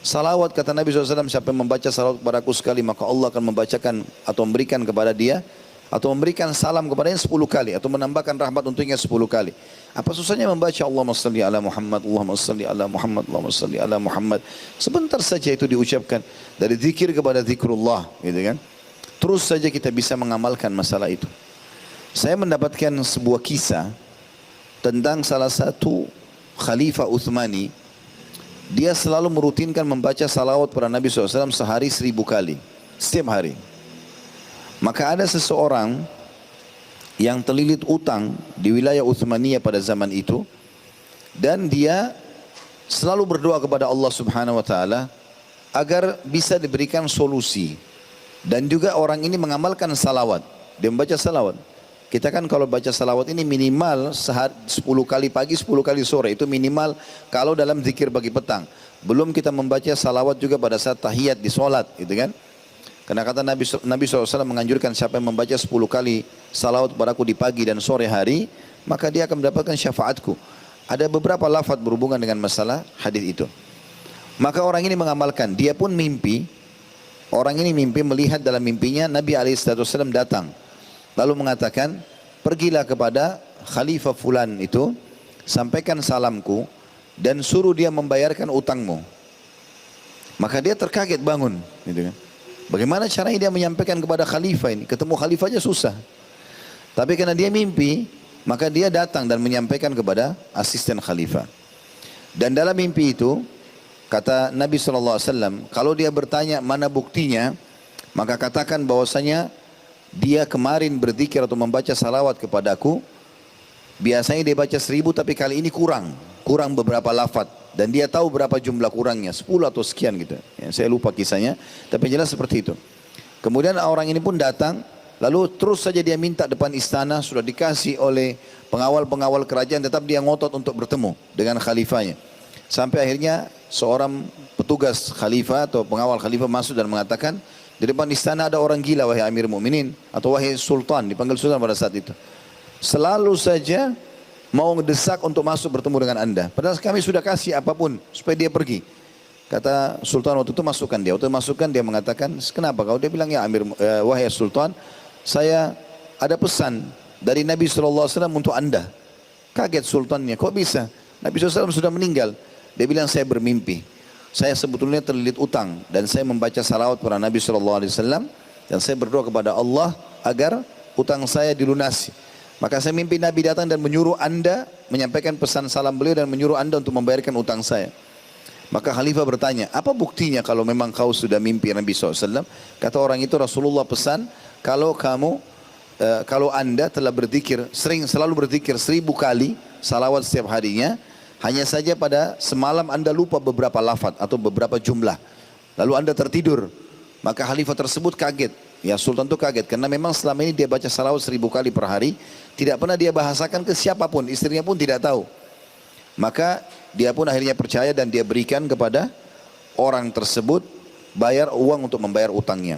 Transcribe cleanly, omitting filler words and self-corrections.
Salawat kata Nabi SAW, siapa yang membaca salawat kepadaku sekali, maka Allah akan membacakan atau memberikan kepada dia, atau memberikan salam kepadanya 10 kali, atau menambahkan rahmat untuknya 10 kali. Apa susahnya membaca Allahumma salli ala Muhammad, Allahumma salli ala Muhammad, Allahumma salli ala Muhammad. Sebentar saja itu diucapkan, dari zikir kepada zikrullah, gitu kan. Terus saja kita bisa mengamalkan masalah itu. Saya mendapatkan sebuah kisah tentang salah satu Khalifah Uthmani. Dia selalu merutinkan membaca salawat pada Nabi SAW sehari 1000 kali. Setiap hari. Maka ada seseorang yang terlilit utang di wilayah Uthmaniyah pada zaman itu. Dan dia selalu berdoa kepada Allah Subhanahu Wa Taala agar bisa diberikan solusi. Dan juga orang ini mengamalkan salawat. Dia membaca salawat. Kita kan kalau baca salawat ini minimal 10 kali pagi, 10 kali sore. Itu minimal kalau dalam zikir pagi petang. Belum kita membaca salawat juga pada saat tahiyat di solat, gitu kan. Karena kata Nabi SAW menganjurkan siapa yang membaca 10 kali salawat kepadaku di pagi dan sore hari, maka dia akan mendapatkan syafaatku. Ada beberapa lafaz berhubungan dengan masalah hadis itu. Maka orang ini mengamalkan, dia pun mimpi. Orang ini mimpi, melihat dalam mimpinya Nabi SAW datang. Lalu mengatakan, pergilah kepada Khalifah Fulan itu, sampaikan salamku, dan suruh dia membayarkan utangmu. Maka dia terkaget bangun. Gitu kan. Bagaimana caranya dia menyampaikan kepada Khalifah ini? Ketemu Khalifah aja susah. Tapi karena dia mimpi, maka dia datang dan menyampaikan kepada asisten Khalifah. Dan dalam mimpi itu, kata Nabi SAW, kalau dia bertanya mana buktinya, maka katakan bahwasanya dia kemarin berzikir atau membaca salawat kepadaku. Biasanya dia baca 1000 tapi kali ini kurang beberapa lafaz. Dan dia tahu berapa jumlah kurangnya, 10 atau sekian gitu. Ya, saya lupa kisahnya, tapi jelas seperti itu. Kemudian orang ini pun datang, lalu terus saja dia minta depan istana, sudah dikasih oleh pengawal-pengawal kerajaan, tetap dia ngotot untuk bertemu dengan khalifahnya. Sampai akhirnya seorang petugas khalifah atau pengawal khalifah masuk dan mengatakan, di depan istana ada orang gila wahai Amir Mu'minin, atau wahai Sultan, dipanggil Sultan pada saat itu. Selalu saja mau mendesak untuk masuk bertemu dengan anda. Padahal kami sudah kasih apapun supaya dia pergi. Kata Sultan waktu itu masukkan dia. Waktu masukkan dia mengatakan, kenapa kau? Dia bilang, ya Amir, wahai Sultan, saya ada pesan dari Nabi SAW untuk anda. Kaget Sultannya, kok bisa? Nabi SAW sudah meninggal. Dia bilang, saya bermimpi. Saya sebetulnya terlilit utang dan saya membaca salawat kepada Nabi SAW dan saya berdoa kepada Allah agar utang saya dilunasi. Maka saya mimpi Nabi datang dan menyuruh anda menyampaikan pesan salam beliau dan menyuruh anda untuk membayarkan utang saya. Maka Khalifah bertanya, apa buktinya kalau memang kau sudah mimpi Nabi SAW? Kata orang itu, Rasulullah pesan, kalau anda telah berzikir, selalu berzikir 1000 kali salawat setiap harinya, hanya saja pada semalam anda lupa beberapa lafaz atau beberapa jumlah. Lalu anda tertidur. Maka khalifah tersebut kaget. Ya Sultan itu kaget. Karena memang selama ini dia baca salawat 1000 kali per hari. Tidak pernah dia bahasakan ke siapapun. Istrinya pun tidak tahu. Maka dia pun akhirnya percaya dan dia berikan kepada orang tersebut bayar uang untuk membayar utangnya.